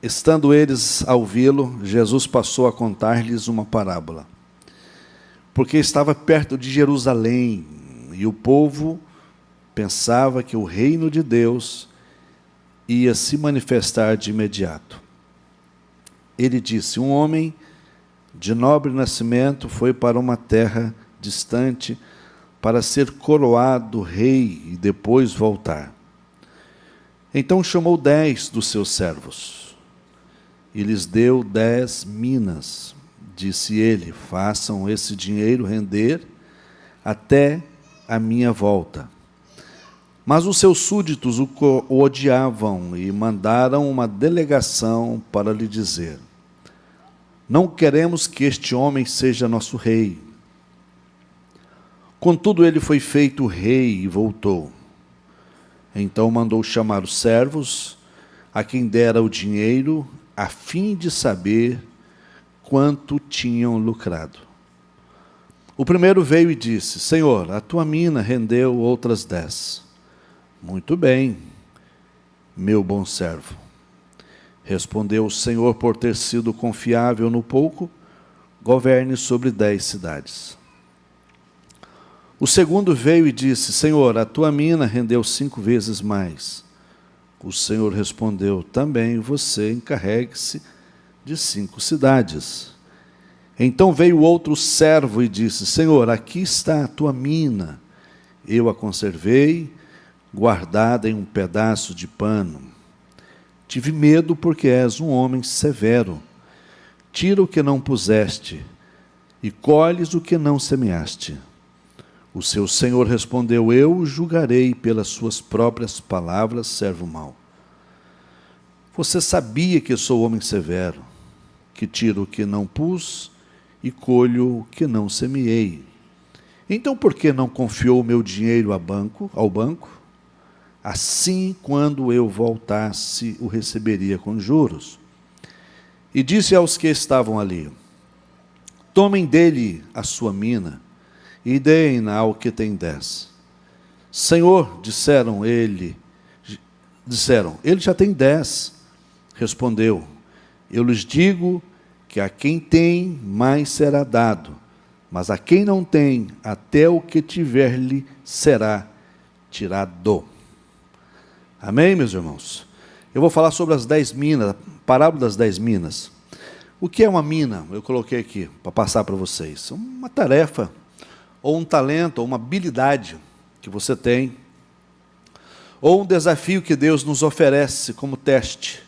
Estando eles a ouvi-lo, Jesus passou a contar-lhes uma parábola. Porque estava perto de Jerusalém, e o povo pensava que o reino de Deus ia se manifestar de imediato. Ele disse: um homem de nobre nascimento foi para uma terra distante para ser coroado rei e depois voltar. Então chamou 10 dos seus servos e lhes deu 10 minas. Disse ele: façam esse dinheiro render até a minha volta. Mas os seus súditos o odiavam e mandaram uma delegação para lhe dizer: não queremos que este homem seja nosso rei. Contudo, ele foi feito rei e voltou. Então mandou chamar os servos, a quem dera o dinheiro, a fim de saber quanto tinham lucrado. O primeiro veio e disse: Senhor, a tua mina rendeu outras 10. Muito bem, meu bom servo. Respondeu o Senhor: por ter sido confiável no pouco, governe sobre 10 cidades. O segundo veio e disse: Senhor, a tua mina rendeu 5 vezes mais. O Senhor respondeu: também você encarregue-se de 5 cidades. Então veio outro servo e disse: Senhor, aqui está a tua mina. Eu a conservei, guardada em um pedaço de pano. Tive medo porque és um homem severo. Tira o que não puseste e colhes o que não semeaste. O seu senhor respondeu: eu o julgarei pelas suas próprias palavras, servo mau. Você sabia que sou homem severo, que tiro o que não pus e colho o que não semeei. Então por que não confiou o meu dinheiro ao banco? Assim, quando eu voltasse, o receberia com juros. E disse aos que estavam ali: tomem dele a sua mina e deem-na ao que tem 10. Senhor, disseram, ele já tem 10. Respondeu: eu lhes digo que a quem tem, mais será dado, mas a quem não tem, até o que tiver lhe será tirado. Amém, meus irmãos? Eu vou falar sobre as 10 minas, a parábola das 10 minas. O que é uma mina? Eu coloquei aqui para passar para vocês. Uma tarefa, ou um talento, ou uma habilidade que você tem, ou um desafio que Deus nos oferece como teste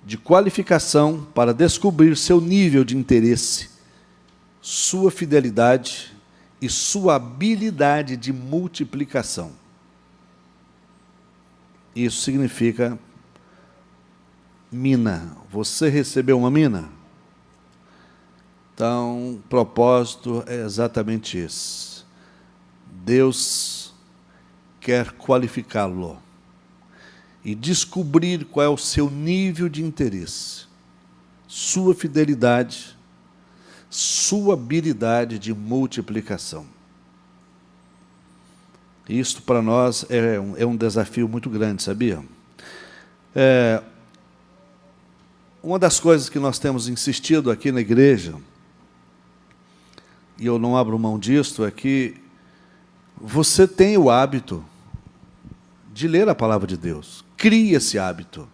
de qualificação para descobrir seu nível de interesse, sua fidelidade e sua habilidade de multiplicação. Isso significa mina. Você recebeu uma mina? Então, o propósito é exatamente esse. Deus quer qualificá-lo e descobrir qual é o seu nível de interesse, sua fidelidade, sua habilidade de multiplicação. Isto para nós é um desafio muito grande, sabia? Uma das coisas que nós temos insistido aqui na igreja, e eu não abro mão disto, é que você tem o hábito de ler a palavra de Deus. Crie esse hábito.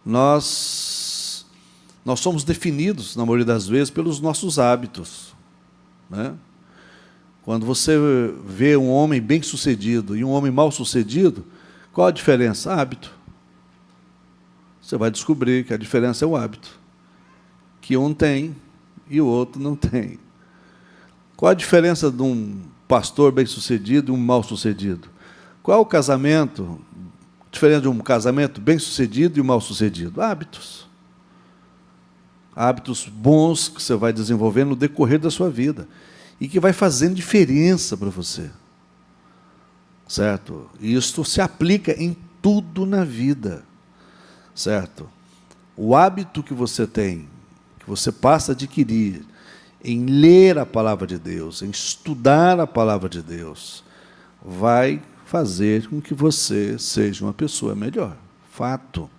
Nós somos definidos, na maioria das vezes, pelos nossos hábitos, né? Quando você vê um homem bem-sucedido e um homem mal-sucedido, qual a diferença? Hábito. Você vai descobrir que a diferença é o hábito, que um tem e o outro não tem. Qual a diferença de um pastor bem-sucedido e um mal-sucedido? Qual é o casamento, a diferença de um casamento bem-sucedido e um mal-sucedido? Hábitos. Hábitos bons que você vai desenvolvendo no decorrer da sua vida e que vai fazendo diferença para você. Certo? E isto se aplica em tudo na vida. Certo? O hábito que você tem, que você passa a adquirir em ler a palavra de Deus, em estudar a palavra de Deus, vai fazer com que você seja uma pessoa melhor. Fato.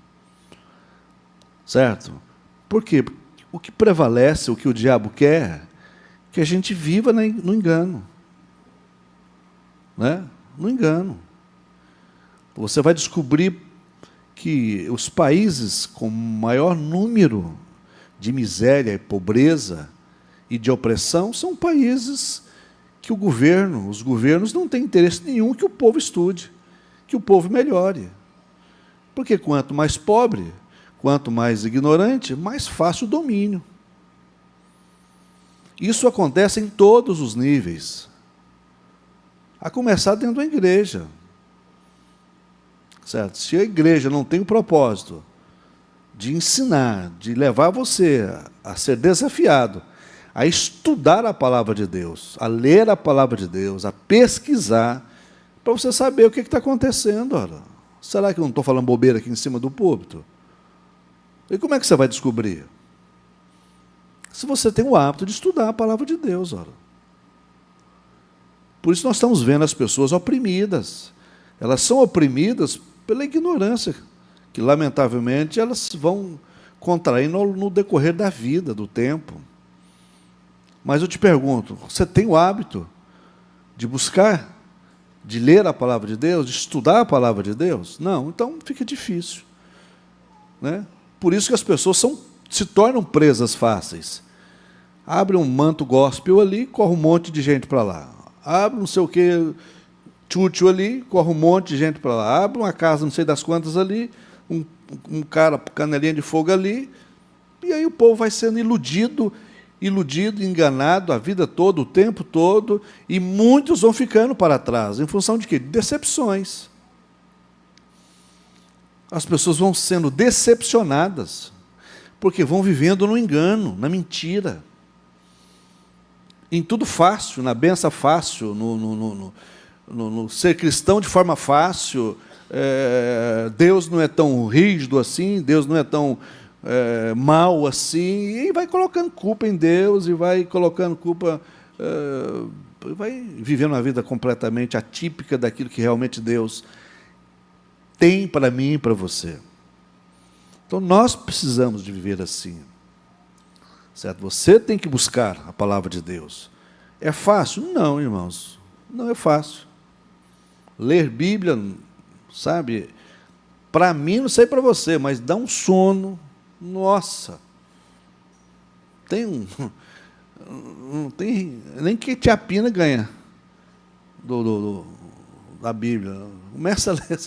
Certo? Por quê? O que prevalece, o que o diabo quer, é que a gente viva no engano. Né? No engano. Você vai descobrir que os países com maior número de miséria e pobreza e de opressão são países que os governos não têm interesse nenhum que o povo estude, que o povo melhore. Porque quanto mais pobre, quanto mais ignorante, mais fácil o domínio. Isso acontece em todos os níveis. A começar dentro da igreja. Certo? Se a igreja não tem o propósito de ensinar, de levar você a ser desafiado, a estudar a palavra de Deus, a ler a palavra de Deus, a pesquisar, para você saber o que está acontecendo. Ora. Será que eu não estou falando bobeira aqui em cima do púlpito? E como é que você vai descobrir? Se você tem o hábito de estudar a palavra de Deus. Ora. Por isso nós estamos vendo as pessoas oprimidas. Elas são oprimidas pela ignorância, que, lamentavelmente, elas vão contraindo no decorrer da vida, do tempo. Mas eu te pergunto, você tem o hábito de buscar, de ler a palavra de Deus, de estudar a palavra de Deus? Não, então fica difícil. Né? Por isso que as pessoas se tornam presas fáceis. Abre um manto gospel ali, corre um monte de gente para lá. Abre não sei o que, tchutchu ali, corre um monte de gente para lá. Abre uma casa não sei das quantas ali, um cara, canelinha de fogo ali, e aí o povo vai sendo iludido, enganado a vida toda, o tempo todo, e muitos vão ficando para trás. Em função de quê? De decepções. As pessoas vão sendo decepcionadas, porque vão vivendo no engano, na mentira. Em tudo fácil, na benção fácil, no ser cristão de forma fácil. Deus não é tão rígido assim, Deus não é tão mal assim, e vai colocando culpa em Deus, e vai colocando culpa, vai vivendo uma vida completamente atípica daquilo que realmente Deus tem para mim e para você. Então, nós precisamos de viver assim. Certo? Você tem que buscar a palavra de Deus. É fácil? Não, irmãos. Não é fácil. Ler Bíblia, sabe, para mim, não sei para você, mas dá um sono. Nossa. Não tem nem que Tiapina ganha da Bíblia. Começa a ler.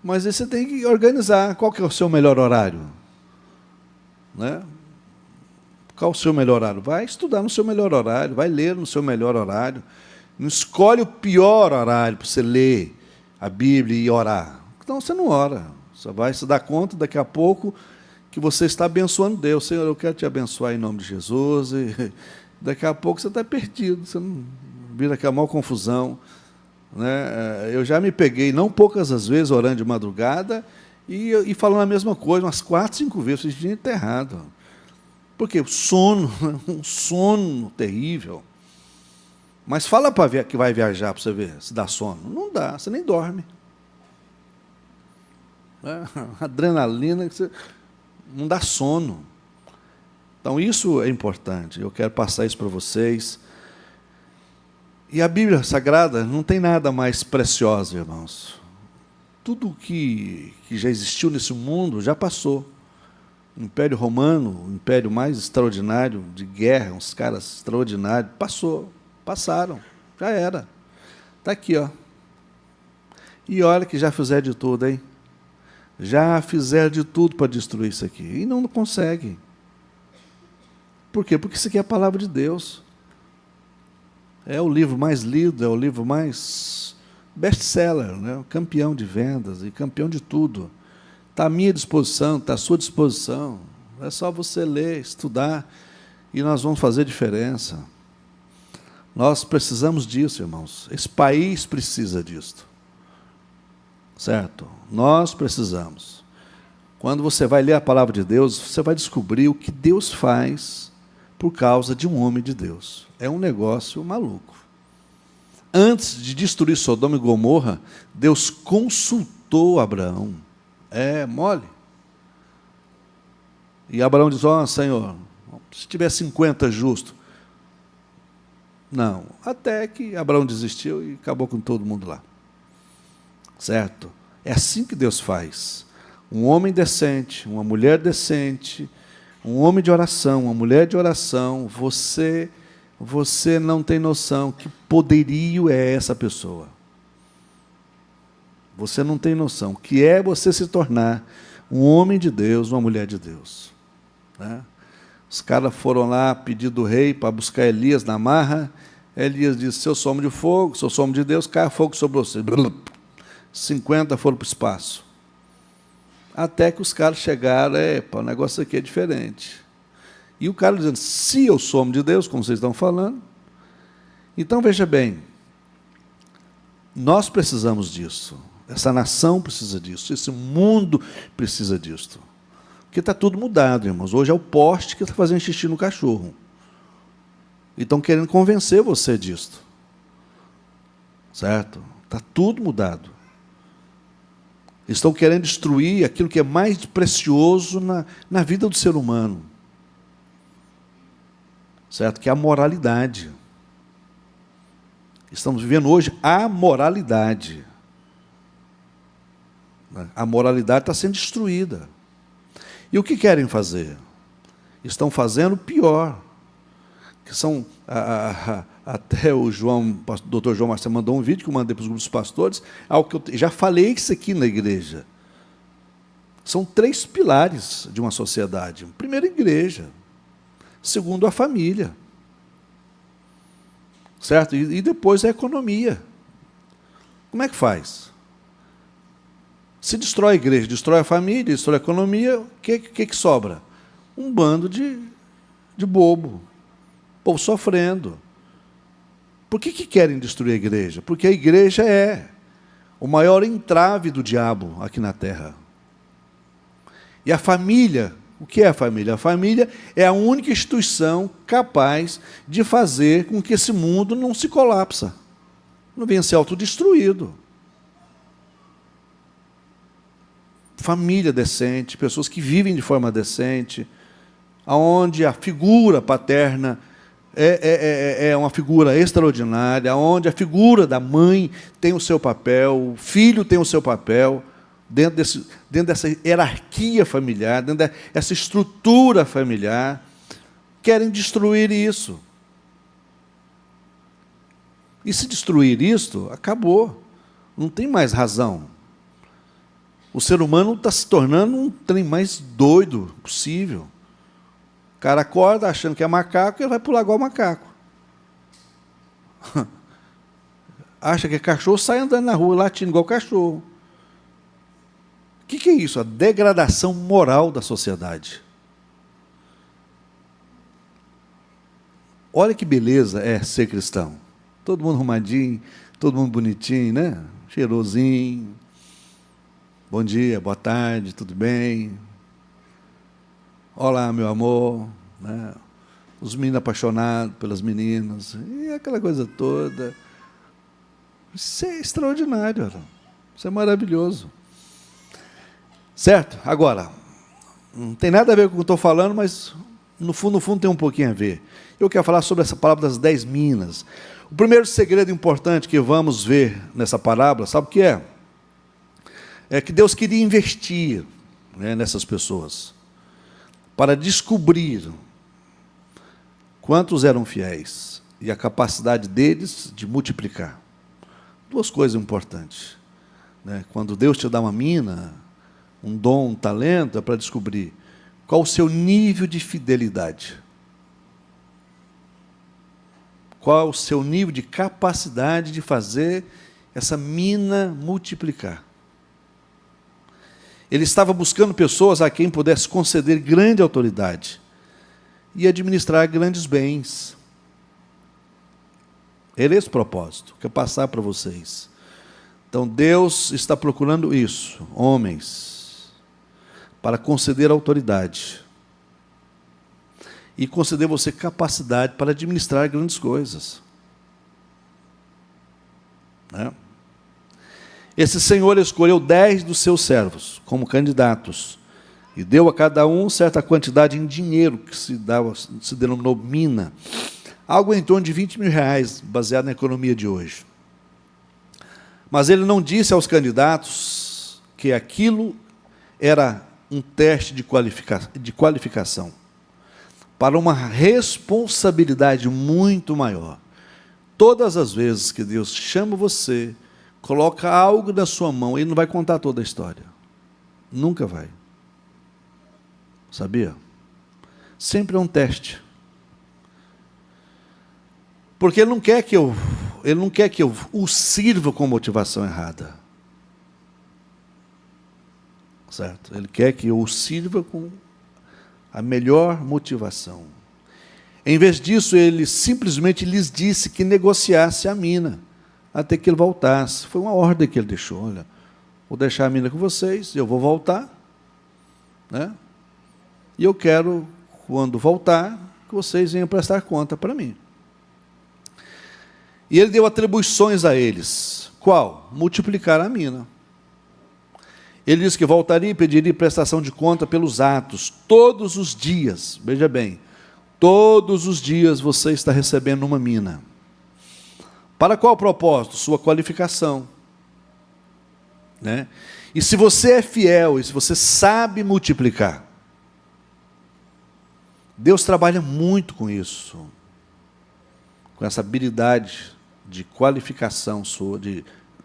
Mas aí você tem que organizar. Qual que é o seu melhor horário? Né? Qual o seu melhor horário? Vai estudar no seu melhor horário, vai ler no seu melhor horário. Não escolhe o pior horário para você ler a Bíblia e orar. Então você não ora. Você vai se dar conta daqui a pouco que você está abençoando Deus. Senhor, eu quero te abençoar em nome de Jesus. E daqui a pouco você está perdido. Você não vira aquela maior confusão. Né? Eu já me peguei, não poucas as vezes, orando de madrugada e falando a mesma coisa, umas 4, 5 vezes. Eu disse, gente, está errado. Porque o sono, um sono terrível. Mas fala para ver que vai viajar para você ver se dá sono. Não dá, você nem dorme. Adrenalina, não dá sono. Então, isso é importante. Eu quero passar isso para vocês. E a Bíblia Sagrada não tem nada mais precioso, irmãos. Tudo que já existiu nesse mundo já passou. O Império Romano, o império mais extraordinário de guerra, uns caras extraordinários, passaram, já era. Está aqui, ó. E olha que já fizeram de tudo, hein? Já fizeram de tudo para destruir isso aqui. E não conseguem. Por quê? Porque isso aqui é a palavra de Deus. É o livro mais lido, é o livro mais best-seller, né? Campeão de vendas e campeão de tudo. Está à minha disposição, está à sua disposição. É só você ler, estudar, e nós vamos fazer diferença. Nós precisamos disso, irmãos. Esse país precisa disso. Certo? Nós precisamos. Quando você vai ler a palavra de Deus, você vai descobrir o que Deus faz por causa de um homem de Deus. É um negócio maluco. Antes de destruir Sodoma e Gomorra, Deus consultou Abraão. É mole. E Abraão diz, Senhor, se tiver 50 justos. Não, até que Abraão desistiu e acabou com todo mundo lá. Certo? É assim que Deus faz. Um homem decente, uma mulher decente, um homem de oração, uma mulher de oração, você não tem noção que poderio é essa pessoa. Você não tem noção que é você se tornar um homem de Deus, uma mulher de Deus. Né? Os caras foram lá pedir do rei para buscar Elias na marra. Elias disse, se eu sou homem de fogo, se eu sou homem de Deus, caia fogo sobre você. 50 foram para o espaço. Até que os caras chegaram, o negócio aqui é diferente. E o cara dizendo, se eu sou homem de Deus, como vocês estão falando, então veja bem, nós precisamos disso, essa nação precisa disso, esse mundo precisa disso. Porque está tudo mudado, irmãos. Hoje é o poste que está fazendo xixi no cachorro. E estão querendo convencer você disso. Certo? Está tudo mudado. Estão querendo destruir aquilo que é mais precioso na vida do ser humano. Certo? Que é a moralidade. Estamos vivendo hoje a moralidade. A moralidade está sendo destruída. E o que querem fazer? Estão fazendo pior. Que são, até o doutor João Marcelo mandou um vídeo que eu mandei para os grupos pastores, algo que eu já falei isso aqui na igreja. São 3 pilares de uma sociedade. Primeiro, a igreja. Segundo, a família. Certo? E depois a economia. Como é que faz? Se destrói a igreja, destrói a família, destrói a economia, o que sobra? Um bando de bobo. O povo sofrendo. Por que querem destruir a igreja? Porque a igreja é o maior entrave do diabo aqui na terra. E a família, o que é a família? A família é a única instituição capaz de fazer com que esse mundo não se colapse, não venha a ser autodestruído. Família decente, pessoas que vivem de forma decente, onde a figura paterna é uma figura extraordinária, onde a figura da mãe tem o seu papel, o filho tem o seu papel, dentro dessa hierarquia familiar, dentro dessa estrutura familiar. Querem destruir isso. E se destruir isso, acabou. Não tem mais razão. O ser humano está se tornando um trem mais doido possível. O cara acorda achando que é macaco e ele vai pular igual macaco. Acha que é cachorro, sai andando na rua, latindo igual cachorro. O que é isso? A degradação moral da sociedade. Olha que beleza é ser cristão. Todo mundo arrumadinho, todo mundo bonitinho, né? Cheirosinho. Bom dia, boa tarde, tudo bem? Olá, meu amor. Né? Os meninos apaixonados pelas meninas. E aquela coisa toda. Isso é extraordinário. Isso é maravilhoso. Certo? Agora, não tem nada a ver com o que eu estou falando, mas no fundo tem um pouquinho a ver. Eu quero falar sobre essa parábola das 10 minas. O primeiro segredo importante que vamos ver nessa parábola, sabe o que é? É que Deus queria investir, né, nessas pessoas, para descobrir quantos eram fiéis e a capacidade deles de multiplicar. 2 coisas importantes. Né? Quando Deus te dá uma mina, um dom, um talento, é para descobrir qual o seu nível de fidelidade. Qual o seu nível de capacidade de fazer essa mina multiplicar. Ele estava buscando pessoas a quem pudesse conceder grande autoridade e administrar grandes bens. Era esse o propósito, que eu passar para vocês. Então, Deus está procurando isso, homens, para conceder autoridade e conceder você capacidade para administrar grandes coisas. Né? Esse Senhor escolheu 10 dos seus servos como candidatos E deu a cada um certa quantidade em dinheiro, que se denominou mina. Algo em torno de 20 mil reais, baseado na economia de hoje. Mas ele não disse aos candidatos que aquilo era um teste de qualificação para uma responsabilidade muito maior. Todas as vezes que Deus chama você, coloca algo na sua mão, Ele não vai contar toda a história. Nunca vai. Sabia? Sempre é um teste. Porque Ele não quer que eu o sirva com motivação errada. Certo? Ele quer que eu o sirva com a melhor motivação. Em vez disso, ele simplesmente lhes disse que negociasse a mina, até que ele voltasse. Foi uma ordem que ele deixou. Olha, vou deixar a mina com vocês, eu vou voltar, né? E eu quero, quando voltar, que vocês venham prestar conta para mim. E ele deu atribuições a eles. Qual? Multiplicar a mina. Ele disse que voltaria e pediria prestação de conta pelos atos, todos os dias. Veja bem, todos os dias você está recebendo uma mina. Para qual propósito? Sua qualificação. Né? E se você é fiel, e se você sabe multiplicar, Deus trabalha muito com isso, com essa habilidade de qualificação sua, de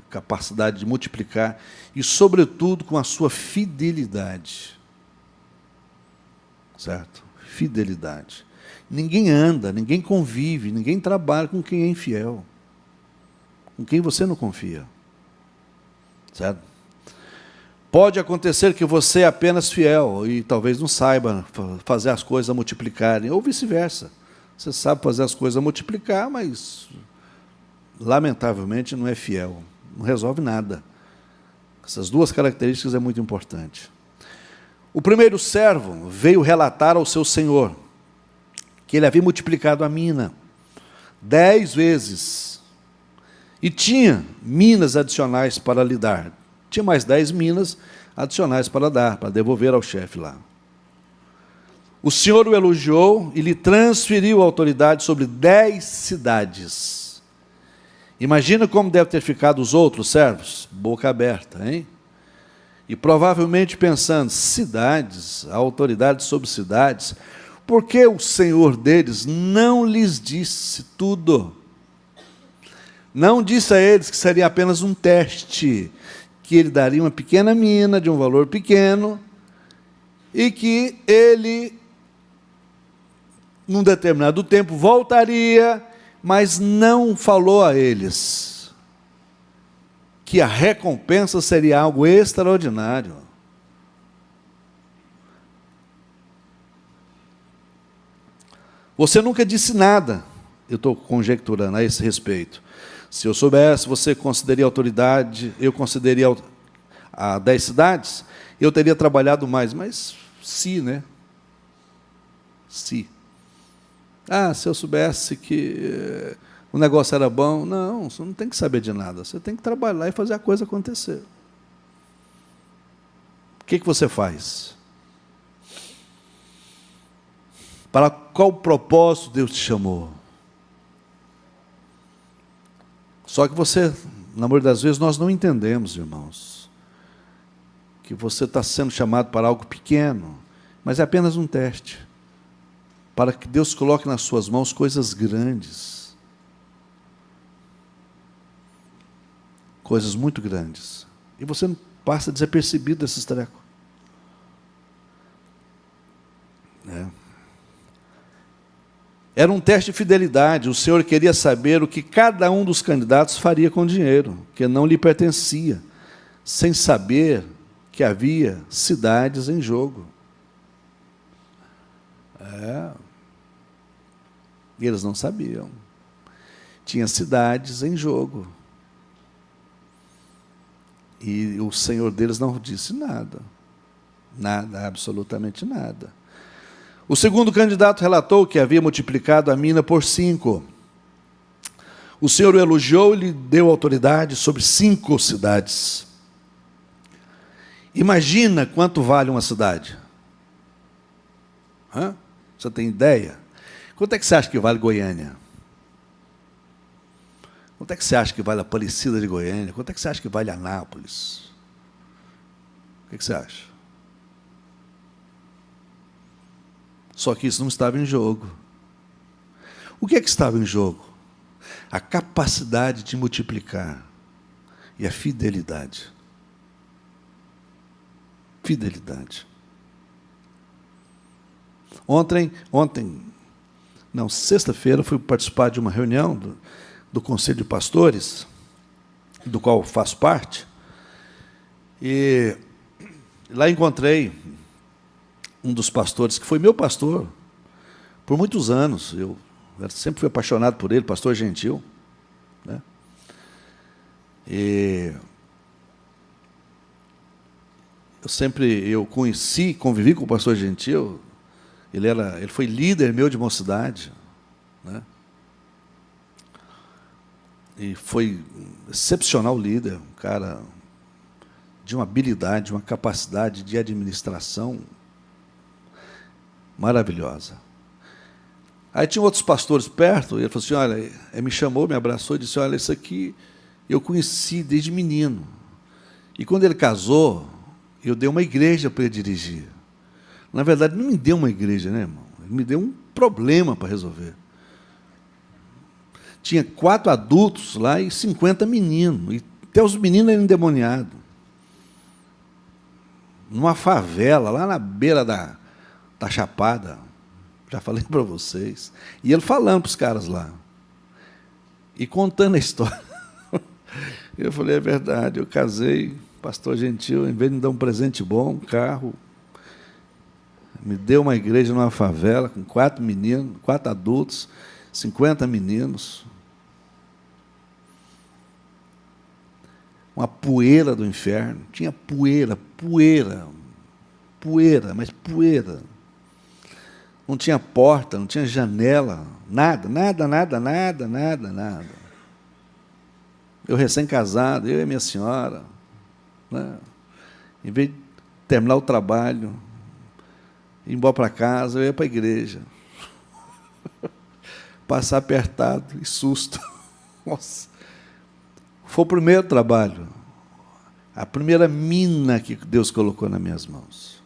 capacidade de multiplicar, e sobretudo com a sua fidelidade. Certo? Fidelidade. Ninguém anda, ninguém convive, ninguém trabalha com quem é infiel, com quem você não confia. Certo? Pode acontecer que você é apenas fiel e talvez não saiba fazer as coisas multiplicarem, ou vice-versa. Você sabe fazer as coisas multiplicar, mas, lamentavelmente, não é fiel. Não resolve nada. Essas duas características é muito importante. O primeiro servo veio relatar ao seu senhor que ele havia multiplicado a mina 10 vezes. E tinha minas adicionais para lhe dar. Tinha mais 10 minas adicionais para dar, para devolver ao chefe lá. O Senhor o elogiou e lhe transferiu a autoridade sobre 10 cidades. Imagina como deve ter ficado os outros servos, boca aberta, hein? E provavelmente pensando, cidades, a autoridade sobre cidades, por que o Senhor deles não lhes disse tudo? Não disse a eles que seria apenas um teste, que ele daria uma pequena mina de um valor pequeno, e que ele, num determinado tempo, voltaria, mas não falou a eles que a recompensa seria algo extraordinário. Você nunca disse nada, eu estou conjecturando a esse respeito. Se eu soubesse, você consideraria autoridade, eu consideraria a 10 cidades, eu teria trabalhado mais, mas se, né? Se. Se eu soubesse que o negócio era bom, não, você não tem que saber de nada, você tem que trabalhar e fazer a coisa acontecer. O que você faz? Para qual propósito Deus te chamou? Só que você, na maioria das vezes, nós não entendemos, irmãos, que você está sendo chamado para algo pequeno, mas é apenas um teste, para que Deus coloque nas suas mãos coisas grandes, coisas muito grandes, e você não passa desapercebido desses trecos. Era um teste de fidelidade. O Senhor queria saber o que cada um dos candidatos faria com o dinheiro, que não lhe pertencia, sem saber que havia cidades em jogo. E eles não sabiam. Tinha cidades em jogo. E o Senhor deles não disse nada. Nada, absolutamente nada. O segundo candidato relatou que havia multiplicado a mina por 5. O Senhor o elogiou e lhe deu autoridade sobre 5 cidades. Imagina quanto vale uma cidade. Hã? Você tem ideia? Quanto é que você acha que vale Goiânia? Quanto é que você acha que vale a Aparecida de Goiânia? Quanto é que você acha que vale Anápolis? O que você acha? Só que isso não estava em jogo. O que é que estava em jogo? A capacidade de multiplicar e a fidelidade. Fidelidade. Sexta-feira, fui participar de uma reunião do Conselho de Pastores, do qual faço parte, e lá encontrei um dos pastores, que foi meu pastor por muitos anos. Eu sempre fui apaixonado por ele, pastor Gentil, né? E eu convivi com o pastor Gentil. Ele foi líder meu de mocidade, né? E foi excepcional líder, um cara de uma habilidade, uma capacidade de administração maravilhosa. Aí tinha outros pastores perto, e ele falou assim, olha, ele me chamou, me abraçou e disse, olha, isso aqui eu conheci desde menino. E quando ele casou, eu dei uma igreja para ele dirigir. Na verdade, não me deu uma igreja, né, irmão? Ele me deu um problema para resolver. Tinha 4 adultos lá e 50 meninos. E até os meninos eram endemoniados. Numa favela, lá na beira da Chapada. Já falei para vocês. E ele falando para os caras lá. E contando a história. Eu falei, é verdade, eu casei, pastor Gentil, em vez de me dar um presente bom, um carro, me deu uma igreja numa favela com 4 meninos, 4 adultos, 50 meninos. Uma poeira do inferno. Tinha poeira, mas poeira. Não tinha porta, não tinha janela, nada. Eu recém-casado, eu e minha senhora, né? Em vez de terminar o trabalho, ir embora para casa, eu ia para a igreja. Passar apertado e susto. Nossa. Foi o primeiro trabalho, a primeira mina que Deus colocou nas minhas mãos.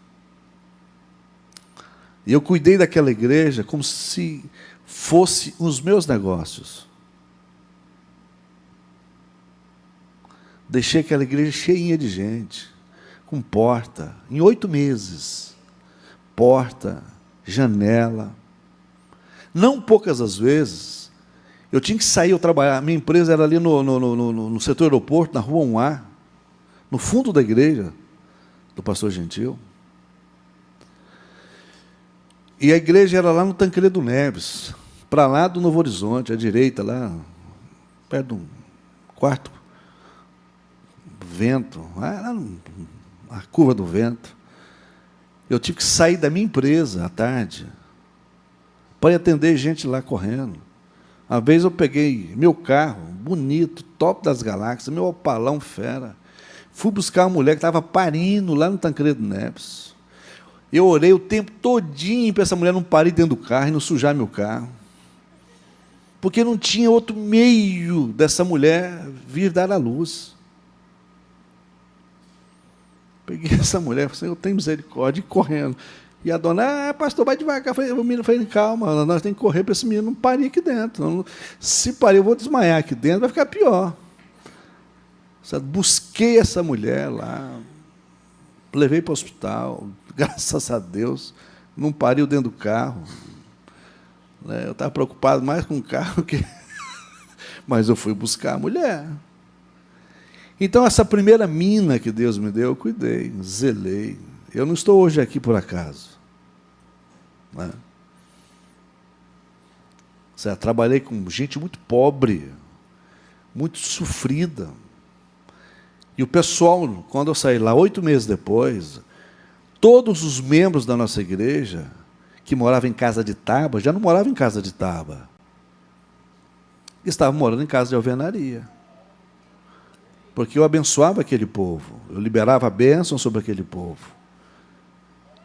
E eu cuidei daquela igreja como se fosse os meus negócios. Deixei aquela igreja cheinha de gente, com porta, em 8 meses. Porta, janela. Não poucas as vezes, eu tinha que sair, eu trabalhar. Minha empresa era ali no setor aeroporto, na rua 1A, no fundo da igreja do pastor Gentil. E a igreja era lá no Tancredo Neves, para lá do Novo Horizonte, à direita, lá, perto do quarto vento, lá na curva do vento. Eu tive que sair da minha empresa à tarde para ir atender gente lá correndo. Uma vez eu peguei meu carro, bonito, top das galáxias, meu Opalão fera, fui buscar uma mulher que estava parindo lá no Tancredo Neves. Eu orei o tempo todinho para essa mulher não parir dentro do carro e não sujar meu carro. Porque não tinha outro meio dessa mulher vir dar à luz. Peguei essa mulher, falei, eu tenho misericórdia, e correndo. E a dona, pastor, vai devagar. O menino falou, calma, nós temos que correr para esse menino não parir aqui dentro. Se parir, eu vou desmaiar aqui dentro, vai ficar pior. Busquei essa mulher lá, levei para o hospital, graças a Deus, não pariu dentro do carro. Eu estava preocupado mais com o carro que... Mas eu fui buscar a mulher. Então, essa primeira mina que Deus me deu, eu cuidei, zelei. Eu não estou hoje aqui por acaso. Né? Trabalhei com gente muito pobre, muito sofrida. E o pessoal, quando eu saí lá, 8 meses depois, todos os membros da nossa igreja, que moravam em casa de tábua, já não moravam em casa de tábua. Estavam morando em casa de alvenaria. Porque eu abençoava aquele povo, eu liberava a bênção sobre aquele povo.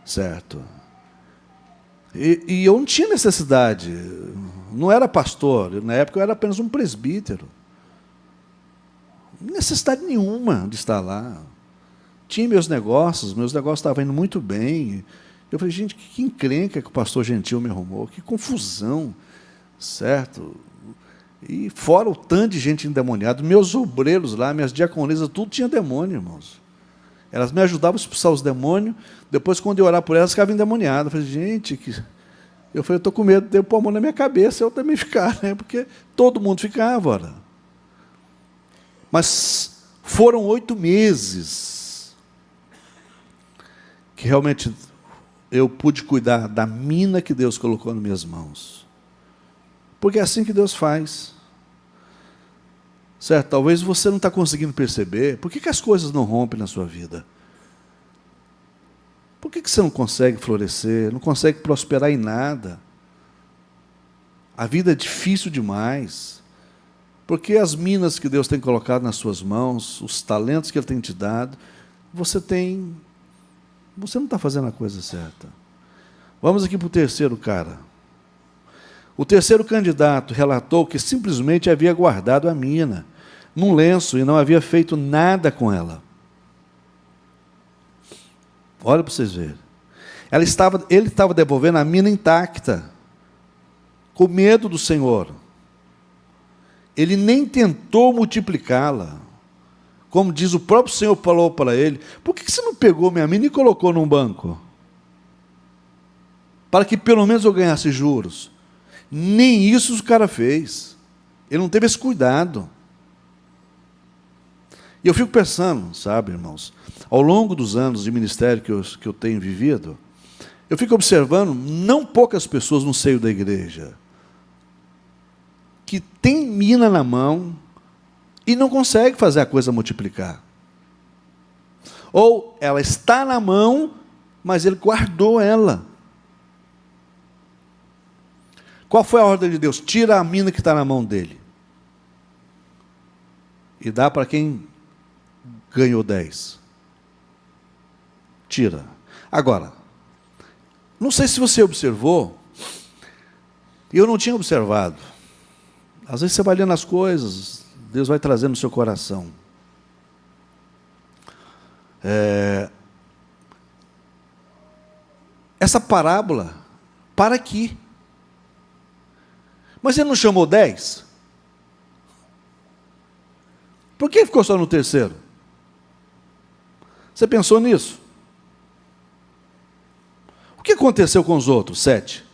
Certo? E eu não tinha necessidade. Não era pastor. Na época eu era apenas um presbítero. Necessidade nenhuma de estar lá. Tinha meus negócios estavam indo muito bem. Eu falei, gente, que encrenca que o pastor Gentil me arrumou, que confusão, certo? E fora o tanto de gente endemoniada, meus obreiros lá, minhas diaconisas, tudo tinha demônio, irmãos. Elas me ajudavam a expulsar os demônios, depois, quando eu orar por elas, ficavam endemoniadas. Eu falei, gente, eu estou com medo de eu pôr a mão na minha cabeça, eu também ficar, né? Porque todo mundo ficava, ora. Mas foram 8 meses que realmente eu pude cuidar da mina que Deus colocou nas minhas mãos. Porque é assim que Deus faz. Certo? Talvez você não está conseguindo perceber. Por que as coisas não rompem na sua vida? Por que você não consegue florescer, não consegue prosperar em nada? A vida é difícil demais. Porque as minas que Deus tem colocado nas suas mãos, os talentos que Ele tem te dado, você não está fazendo a coisa certa. Vamos aqui para o terceiro cara. O terceiro candidato relatou que simplesmente havia guardado a mina num lenço e não havia feito nada com ela. Olha para vocês verem. Ele estava devolvendo a mina intacta, com medo do Senhor. Ele nem tentou multiplicá-la. Como diz o próprio Senhor, falou para ele, por que você não pegou minha mina e colocou num banco? Para que pelo menos eu ganhasse juros. Nem isso o cara fez. Ele não teve esse cuidado. E eu fico pensando, sabe, irmãos, ao longo dos anos de ministério que eu tenho vivido, eu fico observando não poucas pessoas no seio da igreja que tem mina na mão e não consegue fazer a coisa multiplicar. Ou ela está na mão, mas ele guardou ela. Qual foi a ordem de Deus? Tira a mina que está na mão dele. E dá para quem ganhou 10. Tira. Agora, não sei se você observou, e eu não tinha observado. Às vezes você vai lendo as coisas, Deus vai trazendo no seu coração. Essa parábola, para aqui. Mas ele não chamou 10? Por que ficou só no terceiro? Você pensou nisso? O que aconteceu com os outros 7?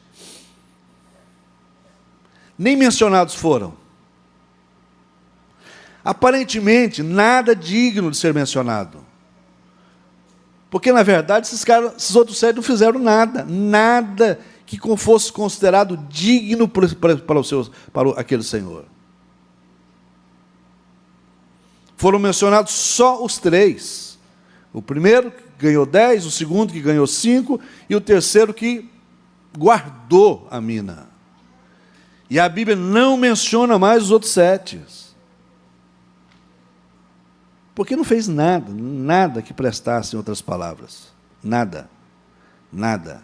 Nem mencionados foram. Aparentemente, nada digno de ser mencionado. Porque, na verdade, esses outros 7 não fizeram nada. Nada que fosse considerado digno para aquele Senhor. Foram mencionados só os 3. O primeiro que ganhou 10, o segundo que ganhou 5, e o terceiro que guardou a mina. E a Bíblia não menciona mais os outros 7. Porque não fez nada, nada que prestasse, em outras palavras. Nada. Nada.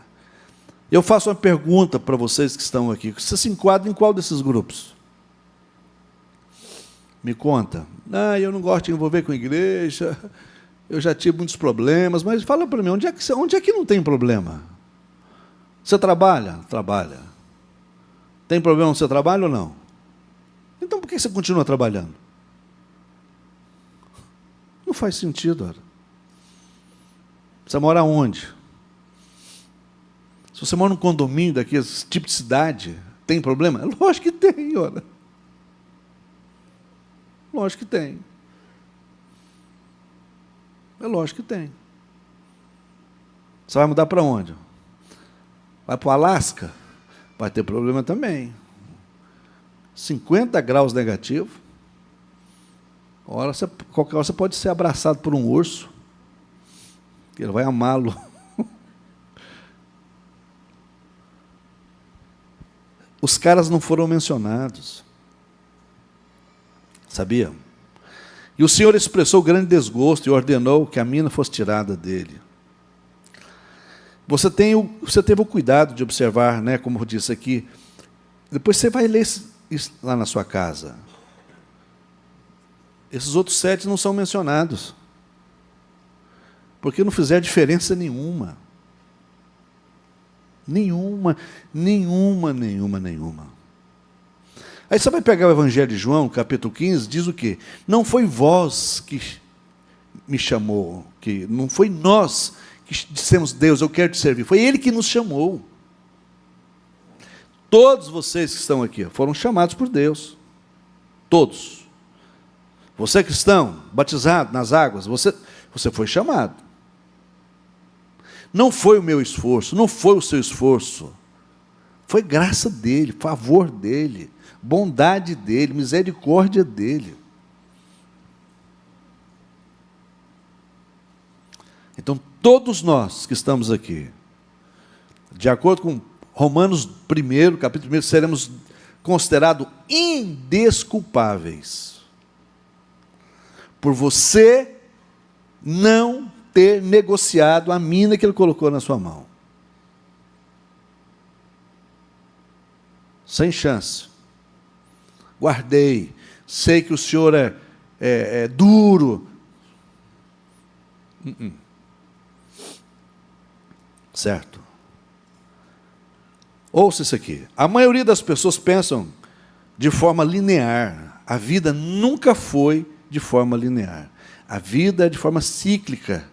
Eu faço uma pergunta para vocês que estão aqui. Você se enquadra em qual desses grupos? Me conta. Eu não gosto de envolver com a igreja, eu já tive muitos problemas, mas fala para mim, onde é que não tem problema? Você trabalha? Trabalha. Tem problema no seu trabalho ou não? Então por que você continua trabalhando? Não faz sentido, ora. Você mora onde? Se você mora num condomínio daqueles tipo de cidade, tem problema? Lógico que tem, ora. Lógico que tem. É lógico que tem. Você vai mudar para onde? Vai para o Alasca? Vai ter problema também. 50 graus negativo. Qualquer hora você pode ser abraçado por um urso. Ele vai amá-lo. Os caras não foram mencionados. Sabia? E o Senhor expressou grande desgosto e ordenou que a mina fosse tirada dele. Você teve o cuidado de observar, né, como eu disse aqui. Depois você vai ler isso lá na sua casa. Esses outros 7 não são mencionados. Porque não fizeram diferença nenhuma. Nenhuma. Aí você vai pegar o Evangelho de João, capítulo 15, diz o quê? Não foi vós que me chamou, que não foi nós que dissemos, Deus, eu quero te servir. Foi Ele que nos chamou. Todos vocês que estão aqui foram chamados por Deus. Todos. Você é cristão, batizado nas águas, você foi chamado. Não foi o meu esforço, não foi o seu esforço. Foi graça dele, favor dele, bondade dele, misericórdia dele. Então, todos nós que estamos aqui, de acordo com Romanos 1, capítulo 1, seremos considerados indesculpáveis por você não ter negociado a mina que ele colocou na sua mão. Sem chance. Guardei. Sei que o senhor é duro. Certo? Ouça isso aqui. A maioria das pessoas pensam de forma linear. A vida nunca foi de forma linear. A vida é de forma cíclica.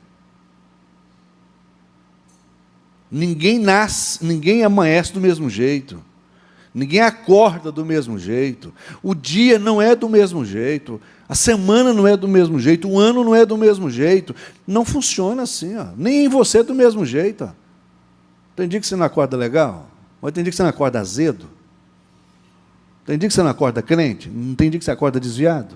Ninguém nasce, ninguém amanhece do mesmo jeito. Ninguém acorda do mesmo jeito. O dia não é do mesmo jeito. A semana não é do mesmo jeito. O ano não é do mesmo jeito. Não funciona assim. Ó. Nem em você é do mesmo jeito. Ó. Tem dia que você não acorda legal. Mas tem dia que você não acorda azedo. Tem dia que você não acorda crente. Não tem dia que você acorda desviado.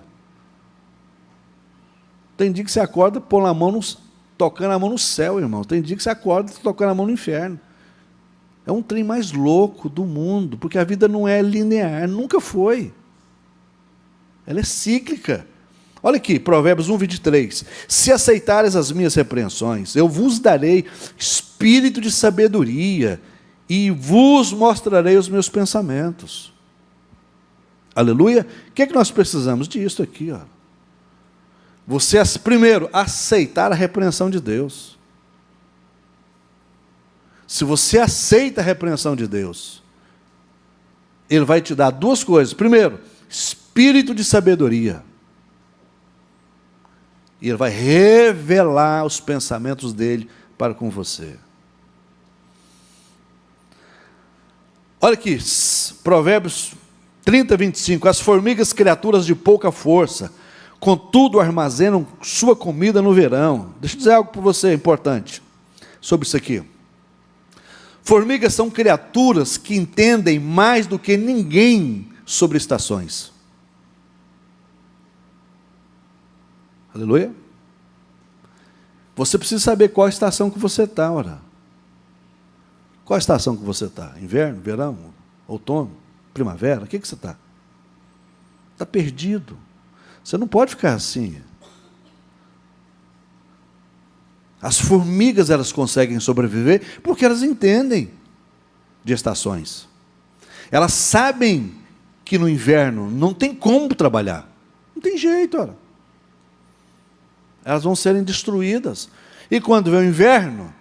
Tem dia que você acorda tocando a mão no céu, irmão. Tem dia que você acorda tocando a mão no inferno. É um trem mais louco do mundo, porque a vida não é linear, nunca foi. Ela é cíclica. Olha aqui, Provérbios 1:23. Se aceitares as minhas repreensões, eu vos darei espírito de sabedoria e vos mostrarei os meus pensamentos. Aleluia? O que é que nós precisamos disso aqui? Ó. Você, primeiro, aceitar a repreensão de Deus. Se você aceita a repreensão de Deus, Ele vai te dar 2 coisas. Primeiro, espírito de sabedoria. E Ele vai revelar os pensamentos dEle para com você. Olha aqui, Provérbios 30:25. As formigas, criaturas de pouca força, contudo armazenam sua comida no verão. Deixa eu dizer algo para você importante sobre isso aqui. Formigas são criaturas que entendem mais do que ninguém sobre estações. Aleluia? Você precisa saber qual a estação que você está, ora. Qual a estação que você está? Inverno, verão, outono, primavera? O que você está? Está perdido. Você não pode ficar assim. As formigas, elas conseguem sobreviver porque elas entendem de estações. Elas sabem que no inverno não tem como trabalhar. Não tem jeito, ora. Elas vão serem destruídas. E quando vem o inverno,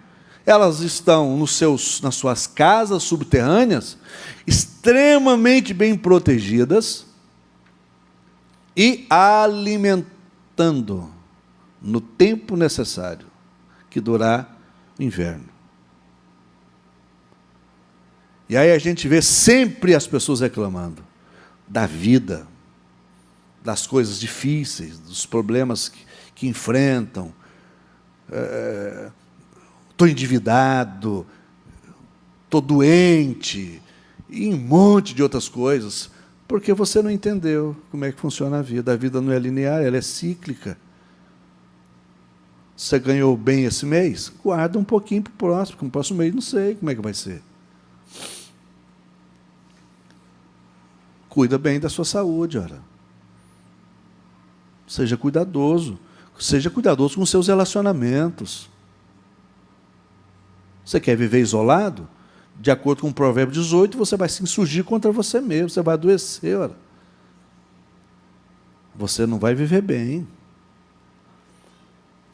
elas estão nas suas casas subterrâneas, extremamente bem protegidas e alimentando no tempo necessário que durar o inverno. E aí a gente vê sempre as pessoas reclamando da vida, das coisas difíceis, dos problemas que enfrentam. Estou endividado, estou doente, e um monte de outras coisas, porque você não entendeu como é que funciona a vida. A vida não é linear, ela é cíclica. Você ganhou bem esse mês? Guarda um pouquinho para o próximo, porque no próximo mês não sei como é que vai ser. Cuida bem da sua saúde, ora. Seja cuidadoso. Seja cuidadoso com os seus relacionamentos. Você quer viver isolado? De acordo com o Provérbio 18, você vai se insurgir contra você mesmo, você vai adoecer. Ora. Você não vai viver bem.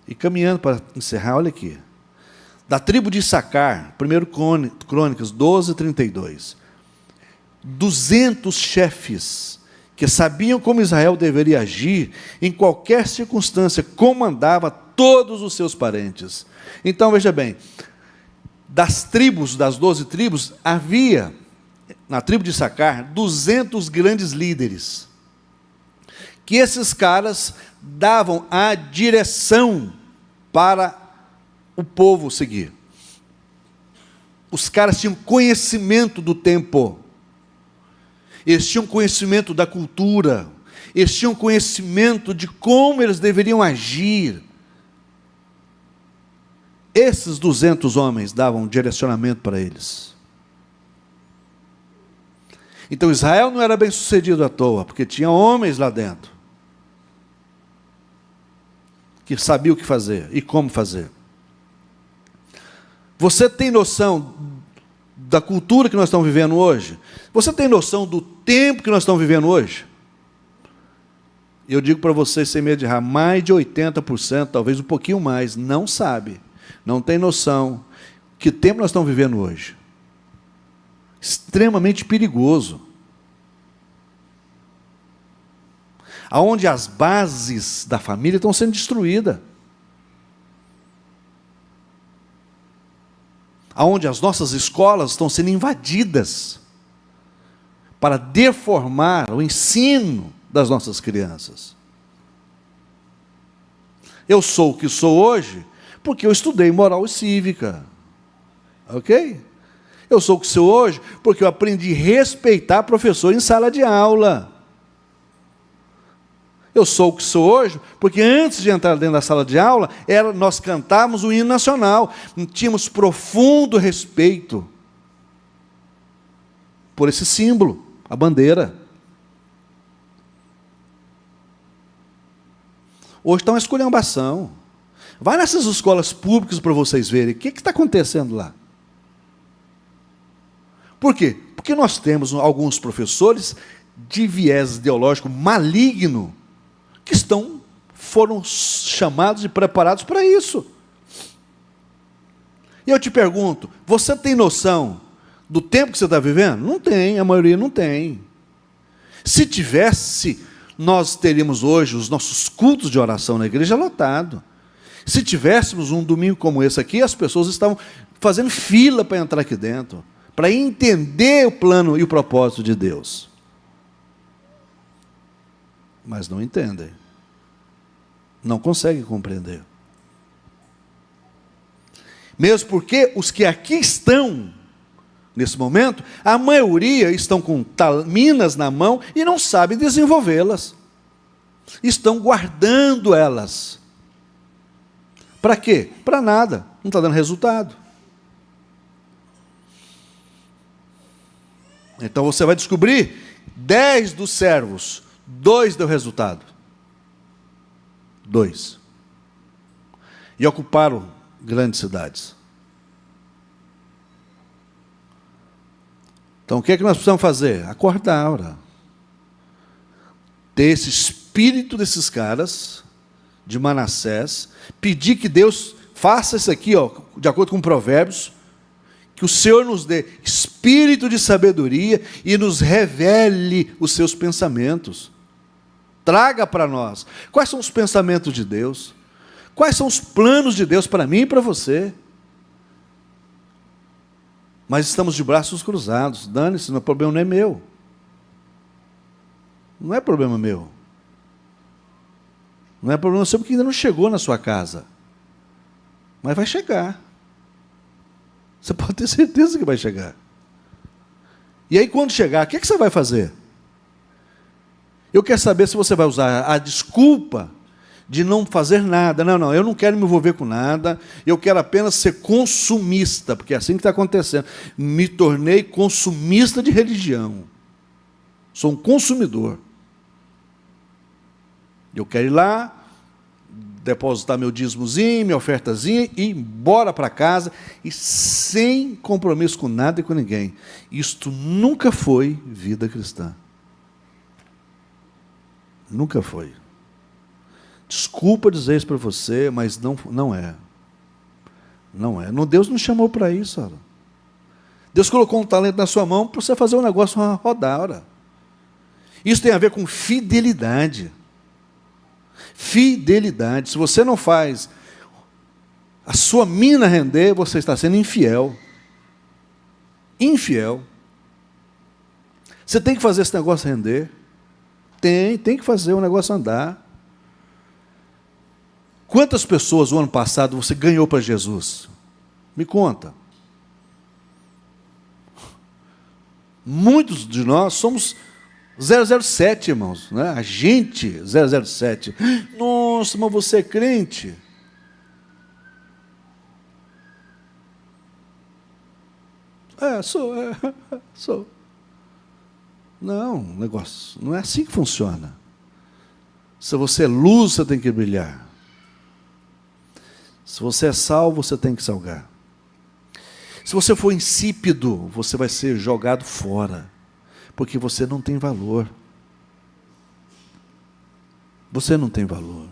E caminhando para encerrar, olha aqui. Da tribo de Issacar, 1 Crônicas 12, 32. 200 chefes que sabiam como Israel deveria agir em qualquer circunstância, comandava todos os seus parentes. Então, veja bem, das tribos, das 12 tribos, havia, na tribo de Issacar, 200 grandes líderes, que esses caras davam a direção para o povo seguir. Os caras tinham conhecimento do tempo, eles tinham conhecimento da cultura, eles tinham conhecimento de como eles deveriam agir. Esses 200 homens davam direcionamento para eles. Então Israel não era bem sucedido à toa, porque tinha homens lá dentro que sabiam o que fazer e como fazer. Você tem noção da cultura que nós estamos vivendo hoje? Você tem noção do tempo que nós estamos vivendo hoje? Eu digo para vocês, sem medo de errar, mais de 80%, talvez um pouquinho mais, não sabe, não tem noção que tempo nós estamos vivendo hoje. Extremamente perigoso. Aonde as bases da família estão sendo destruídas. Aonde as nossas escolas estão sendo invadidas para deformar o ensino das nossas crianças. Eu sou o que sou hoje porque eu estudei moral e cívica. Ok? Eu sou o que sou hoje porque eu aprendi a respeitar professor em sala de aula. Eu sou o que sou hoje porque antes de entrar dentro da sala de aula, nós cantávamos o hino nacional. Tínhamos profundo respeito por esse símbolo, a bandeira. Hoje está uma esculhambação. Vai nessas escolas públicas para vocês verem o que está acontecendo lá. Por quê? Porque nós temos alguns professores de viés ideológico maligno que foram chamados e preparados para isso. E eu te pergunto, você tem noção do tempo que você está vivendo? Não tem, a maioria não tem. Se tivesse, nós teríamos hoje os nossos cultos de oração na igreja lotados. Se tivéssemos um domingo como esse aqui, as pessoas estavam fazendo fila para entrar aqui dentro, para entender o plano e o propósito de Deus. Mas não entendem. Não conseguem compreender. Mesmo porque os que aqui estão, nesse momento, a maioria estão com minas na mão e não sabem desenvolvê-las. Estão guardando elas. Para quê? Para nada. Não está dando resultado. Então você vai descobrir, 10 dos servos, 2 deu resultado. 2. E ocuparam grandes cidades. Então o que é que nós precisamos fazer? Acordar, ora. Ter esse espírito desses caras, de Manassés, pedir que Deus faça isso aqui, ó, de acordo com Provérbios, que o Senhor nos dê espírito de sabedoria e nos revele os seus pensamentos. Traga para nós. Quais são os pensamentos de Deus? Quais são os planos de Deus para mim e para você? Mas estamos de braços cruzados. Dane-se, o problema não é meu. Não é problema meu. Não é problema seu porque ainda não chegou na sua casa. Mas vai chegar. Você pode ter certeza que vai chegar. E aí quando chegar, o que você vai fazer? Eu quero saber se você vai usar a desculpa de não fazer nada. Não, eu não quero me envolver com nada, eu quero apenas ser consumista, porque é assim que está acontecendo. Me tornei consumista de religião. Sou um consumidor. Eu quero ir lá, depositar meu dízimozinho, minha ofertazinha e ir embora para casa, e sem compromisso com nada e com ninguém. Isto nunca foi vida cristã. Nunca foi. Desculpa dizer isso para você, mas não é. Não é. Deus não chamou para isso. Ora. Deus colocou um talento na sua mão para você fazer um negócio rodar. Ora. Isso tem a ver com fidelidade. Fidelidade. Se você não faz a sua mina render, você está sendo infiel. Infiel. Você tem que fazer esse negócio render. Tem que fazer o negócio andar. Quantas pessoas o ano passado você ganhou para Jesus? Me conta. Muitos de nós somos 007, irmãos, né? Agente 007. Nossa, mas você é crente? Sou. Não, negócio, não é assim que funciona. Se você é luz, você tem que brilhar. Se você é sal, você tem que salgar. Se você for insípido, você vai ser jogado fora, porque você não tem valor. Você não tem valor.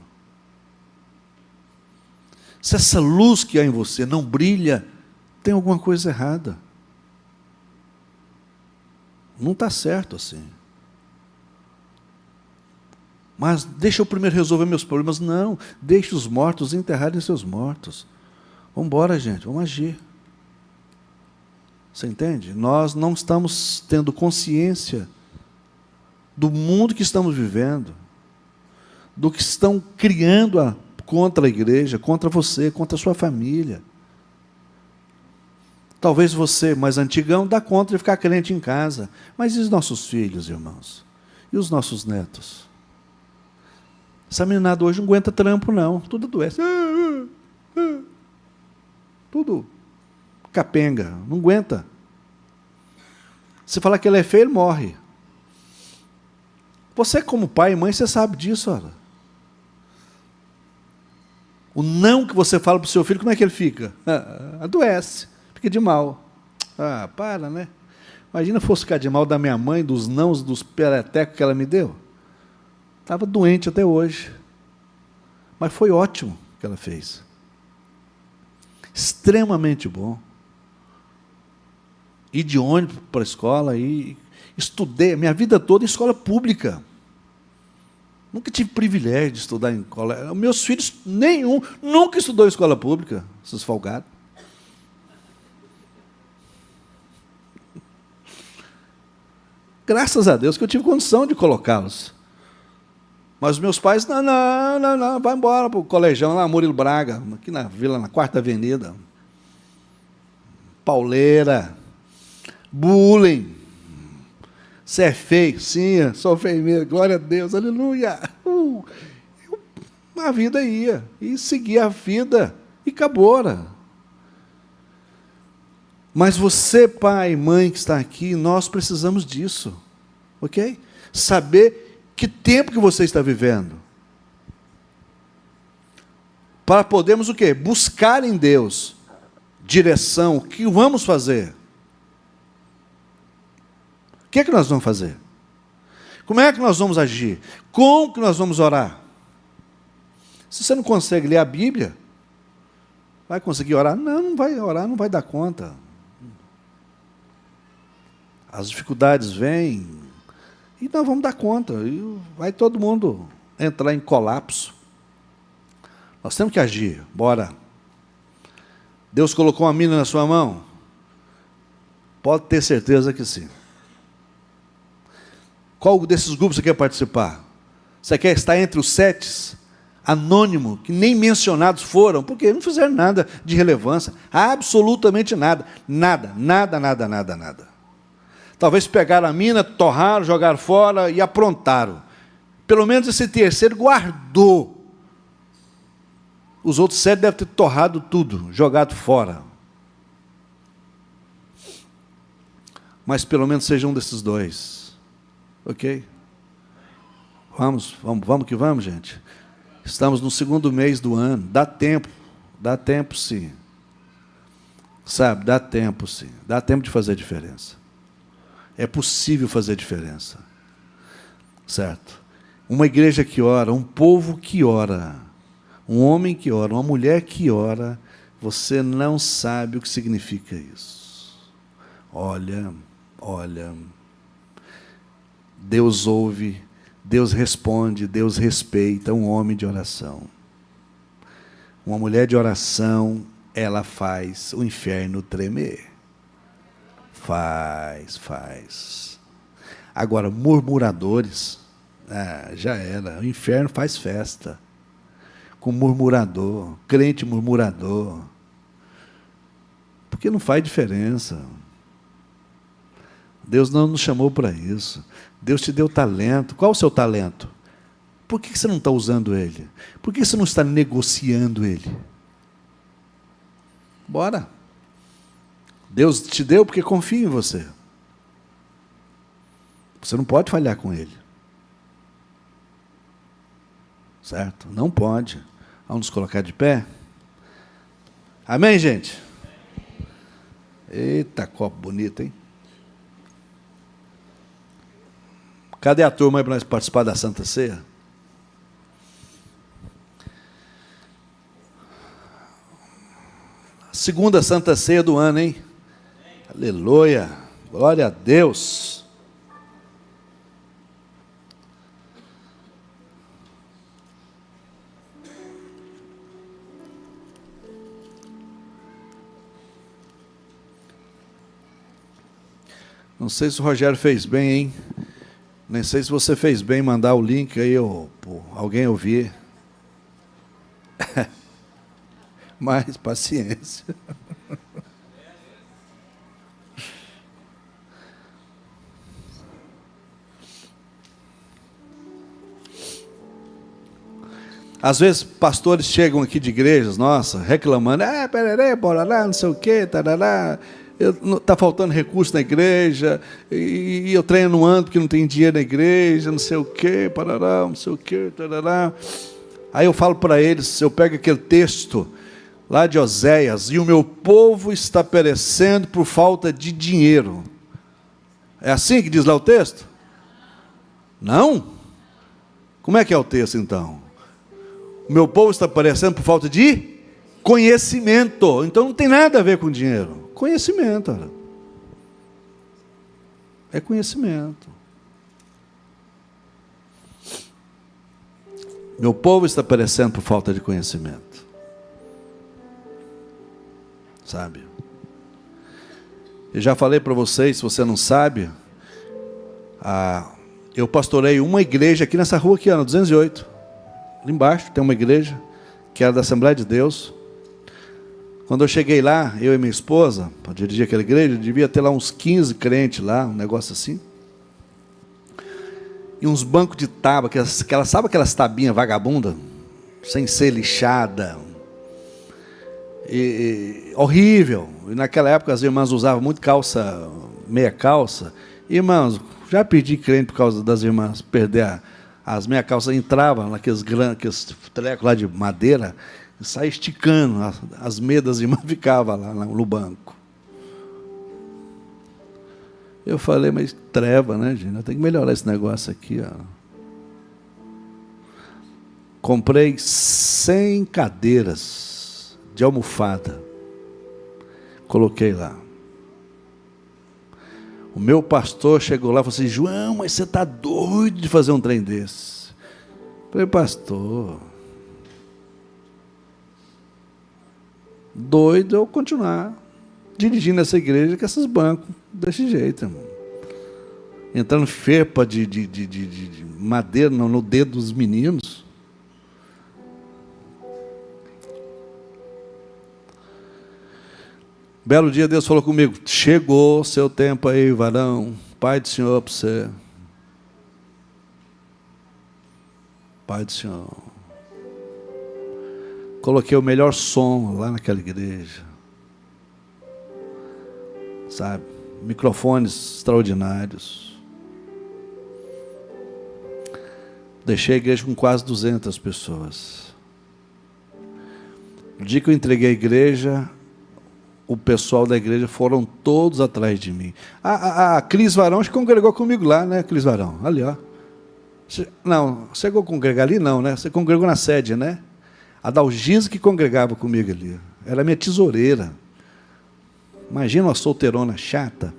Se essa luz que há em você não brilha, tem alguma coisa errada. Não está certo assim. Mas deixa eu primeiro resolver meus problemas. Não, deixe os mortos enterrarem seus mortos. Vamos embora, gente, vamos agir. Você entende? Nós não estamos tendo consciência do mundo que estamos vivendo, do que estão criando contra a igreja, contra você, contra a sua família. Talvez você, mais antigão, dá conta de ficar crente em casa. Mas e os nossos filhos, irmãos? E os nossos netos? Essa meninada hoje não aguenta trampo, não. Tudo doença. Tudo capenga. Não aguenta. Se falar que ele é feio, ele morre. Você, como pai e mãe, você sabe disso, olha. O não que você fala para o seu filho, como é que ele fica? Adoece. Fica de mal. Para, né? Imagina fosse ficar de mal da minha mãe, dos nãos, dos peretecos que ela me deu. Estava doente até hoje. Mas foi ótimo o que ela fez. Extremamente bom. Ir de ônibus para a escola, e estudei a minha vida toda em escola pública. Nunca tive privilégio de estudar em colégio. Meus filhos, nenhum, nunca estudou em escola pública, esses folgados. Graças a Deus que eu tive condição de colocá-los. Mas meus pais, não, vai embora para o colegião lá, Murilo Braga, aqui na Vila, na 4ª Avenida. Pauleira, bullying. Você é feio? Sim, sou feio mesmo, glória a Deus, aleluia. A vida ia, e seguia a vida, e acabou. Mas você, pai, mãe que está aqui, nós precisamos disso, ok? Saber que tempo que você está vivendo. Para podermos o quê? Buscar em Deus direção, o que vamos fazer? O que é que nós vamos fazer? Como é que nós vamos agir? Como que nós vamos orar? Se você não consegue ler a Bíblia, vai conseguir orar? Não vai orar, não vai dar conta. As dificuldades vêm, e nós vamos dar conta, e vai todo mundo entrar em colapso. Nós temos que agir, bora. Deus colocou uma mina na sua mão? Pode ter certeza que sim. Qual desses grupos você quer participar? Você quer estar entre os 7, anônimo, que nem mencionados foram, porque não fizeram nada de relevância, absolutamente nada. Nada. Talvez pegaram a mina, torraram, jogaram fora e aprontaram. Pelo menos esse terceiro guardou. Os outros 7 devem ter torrado tudo, jogado fora. Mas pelo menos seja um desses 2. Ok? Vamos que vamos, gente. Estamos no segundo mês do ano. Dá tempo sim. Sabe, dá tempo sim. Dá tempo de fazer diferença. É possível fazer diferença. Certo? Uma igreja que ora, um povo que ora, um homem que ora, uma mulher que ora, você não sabe o que significa isso. Olha, Deus ouve, Deus responde, Deus respeita um homem de oração. Uma mulher de oração, ela faz o inferno tremer. Faz. Agora, murmuradores, já era. O inferno faz festa. Com murmurador, crente murmurador. Porque não faz diferença. Deus não nos chamou para isso. Deus te deu talento. Qual o seu talento? Por que você não está usando ele? Por que você não está negociando ele? Bora. Deus te deu porque confia em você. Você não pode falhar com ele. Certo? Não pode. Vamos nos colocar de pé? Amém, gente? Eita, copo bonito, hein? Cadê a turma aí para nós participar da Santa Ceia? Segunda Santa Ceia do ano, hein? Aleluia! Glória a Deus! Não sei se o Rogério fez bem, hein? Nem sei se você fez bem mandar o link aí, alguém ouvir. Mas, paciência. Às vezes, pastores chegam aqui de igrejas, nossa, reclamando, pererê, bora lá, não sei o quê, tarará, está faltando recurso na igreja, e eu treino no ano porque não tem dinheiro na igreja, não sei o quê, parará, não sei o quê, tarará. Aí eu falo para eles, eu pego aquele texto lá de Oséias, e o meu povo está perecendo por falta de dinheiro. É assim que diz lá o texto? Não? Como é que é o texto então? O meu povo está perecendo por falta de conhecimento. Então não tem nada a ver com dinheiro. Conhecimento. Olha. É conhecimento. Meu povo está perecendo por falta de conhecimento. Sabe? Eu já falei para vocês, se você não sabe, eu pastorei uma igreja aqui nessa rua aqui, no 208. Ali embaixo tem uma igreja, que era da Assembleia de Deus. Quando eu cheguei lá, eu e minha esposa, para dirigir aquela igreja, devia ter lá uns 15 crentes lá, um negócio assim. E uns bancos de tábua, sabe aquelas tabinhas vagabundas, sem ser lixada, horrível. E naquela época as irmãs usavam muito calça, meia calça. Irmãos, já perdi crente por causa das irmãs perder as meia calças, entravam naqueles trecos lá de madeira, e saia esticando, as meias das irmãs ficavam lá no banco. Eu falei, mas treva, né, gente? Tem que melhorar esse negócio aqui. Ó. Comprei 100 cadeiras de almofada. Coloquei lá. O meu pastor chegou lá e falou assim, João, mas você está doido de fazer um trem desse? Eu falei, pastor, doido eu continuar dirigindo essa igreja com esses bancos desse jeito, irmão. Entrando ferpa de madeira no dedo dos meninos. Belo dia Deus falou comigo, chegou seu tempo aí, varão, Pai do Senhor para você. Pai do Senhor. Coloquei o melhor som lá naquela igreja. Sabe? Microfones extraordinários. Deixei a igreja com quase 200 pessoas. No dia que eu entreguei a igreja, o pessoal da igreja foram todos atrás de mim. A Cris Varão, acho que congregou comigo lá, né, Cris Varão? Ali, ó. Não, você chegou a congregar ali? Não, né? Você congregou na sede, né? A Dalgisa que congregava comigo ali. Era minha tesoureira. Imagina uma solteirona chata.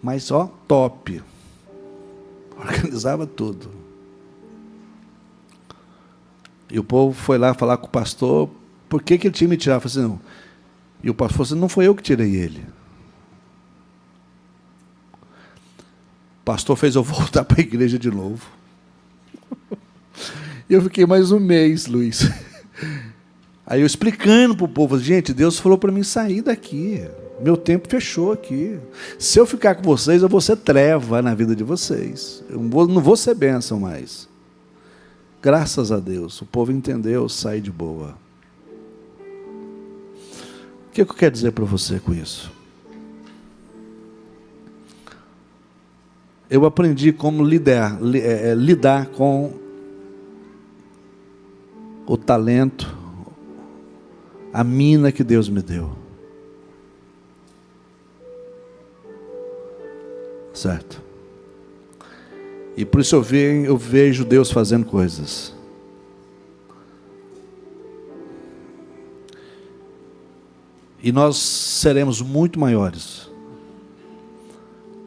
Mas, ó, top. Organizava tudo. E o povo foi lá falar com o pastor, por que ele tinha me tirado? Eu falei assim, não. E o pastor falou assim, não foi eu que tirei ele. O pastor fez eu voltar para a igreja de novo. E eu fiquei mais um mês, Luiz. Aí eu explicando para o povo, gente, Deus falou para mim sair daqui. Meu tempo fechou aqui. Se eu ficar com vocês, eu vou ser treva na vida de vocês. Eu não vou ser bênção mais. Graças a Deus, o povo entendeu, sai de boa. O que eu quero dizer para você com isso? Eu aprendi como lidar com o talento, a mina que Deus me deu. Certo? E por isso eu vejo Deus fazendo coisas. E nós seremos muito maiores.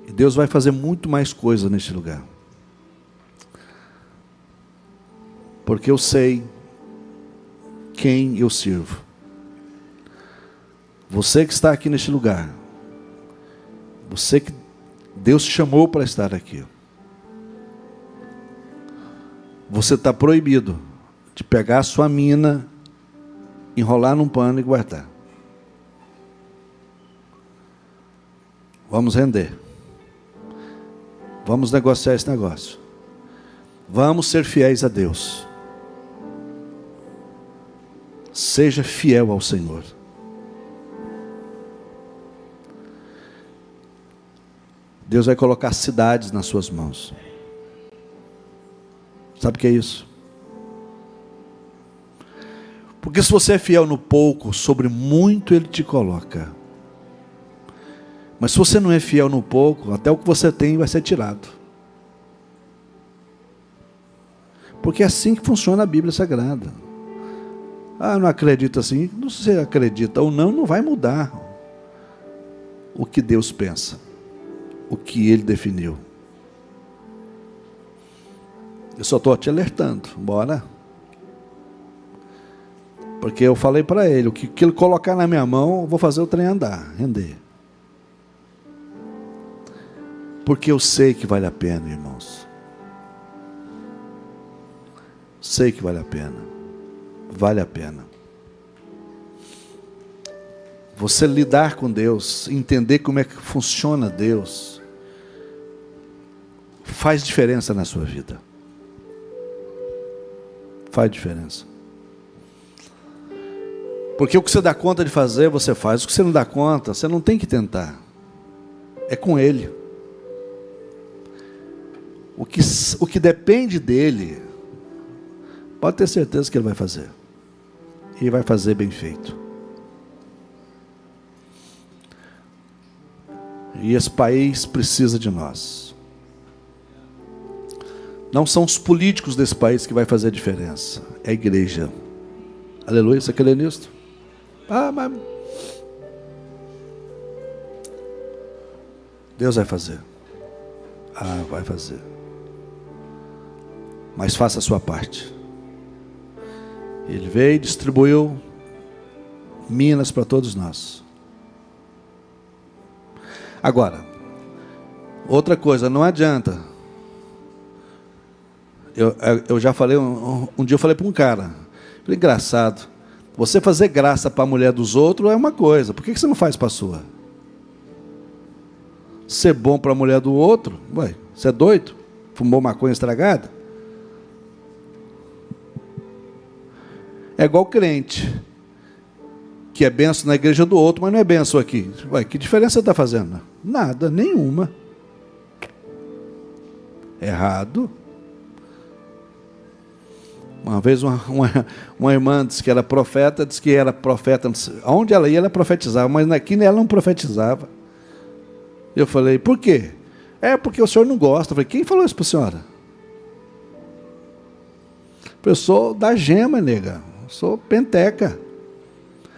E Deus vai fazer muito mais coisa neste lugar. Porque eu sei quem eu sirvo. Você que está aqui neste lugar. Você que Deus chamou para estar aqui. Você está proibido de pegar a sua mina, enrolar num pano e guardar. Vamos render. Vamos negociar esse negócio. Vamos ser fiéis a Deus. Seja fiel ao Senhor. Deus vai colocar cidades nas suas mãos. Sabe o que é isso? Porque se você é fiel no pouco, sobre muito Ele te coloca. Mas se você não é fiel no pouco, até o que você tem vai ser tirado. Porque é assim que funciona a Bíblia Sagrada. Ah, não acredito assim. Não sei se você acredita ou não, não vai mudar o que Deus pensa. O que Ele definiu. Eu só estou te alertando. Bora. Porque eu falei para Ele, o que Ele colocar na minha mão, eu vou fazer o trem andar, render. Porque eu sei que vale a pena, irmãos. Sei que vale a pena. Vale a pena. Você lidar com Deus, entender como é que funciona Deus, faz diferença na sua vida. Faz diferença. Porque o que você dá conta de fazer, você faz. O que você não dá conta, você não tem que tentar. É com Ele. O que depende dEle, pode ter certeza que Ele vai fazer. E vai fazer bem feito. E esse país precisa de nós. Não são os políticos desse país que vai fazer a diferença. É a igreja. Aleluia, você quer ler nisso? Mas Deus vai fazer. Vai fazer. Mas faça a sua parte. Ele veio e distribuiu minas para todos nós. Agora, outra coisa, não adianta. Eu já falei, um dia eu falei para um cara, falei, engraçado, você fazer graça para a mulher dos outros é uma coisa, por que você não faz para a sua? Ser bom para a mulher do outro, ué, você é doido? Fumou maconha estragada? É igual crente, que é benção na igreja do outro, mas não é benção aqui. Ué, que diferença você está fazendo? Nada, nenhuma. Errado. Uma vez uma irmã disse que era profeta, aonde ela ia, ela profetizava, mas aqui ela não profetizava. Eu falei, por quê? É porque o senhor não gosta. Eu falei, quem falou isso para a senhora? Eu sou da gema, nega, sou penteca.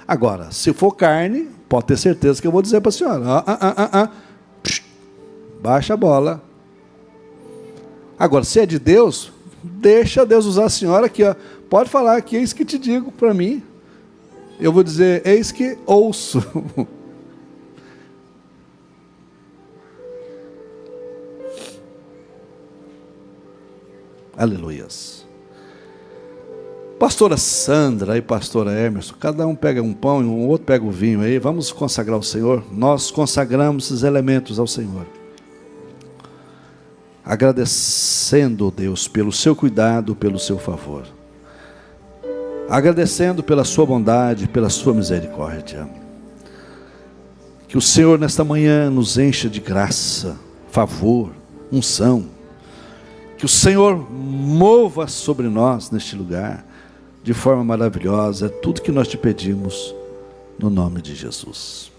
Agora, se for carne, pode ter certeza que eu vou dizer para a senhora, baixa a bola. Agora, se é de Deus, deixa Deus usar a senhora aqui, ó. Pode falar aqui, eis que te digo para mim. Eu vou dizer, eis que ouço. Aleluias. Pastora Sandra e pastora Emerson, cada um pega um pão e o outro pega o vinho aí. Vamos consagrar ao Senhor. Nós consagramos esses elementos ao Senhor, agradecendo, Deus, pelo seu cuidado, pelo seu favor, agradecendo pela sua bondade, pela sua misericórdia. Que o Senhor nesta manhã nos encha de graça, favor, unção. Que o Senhor mova sobre nós neste lugar de forma maravilhosa. É tudo que nós te pedimos no nome de Jesus.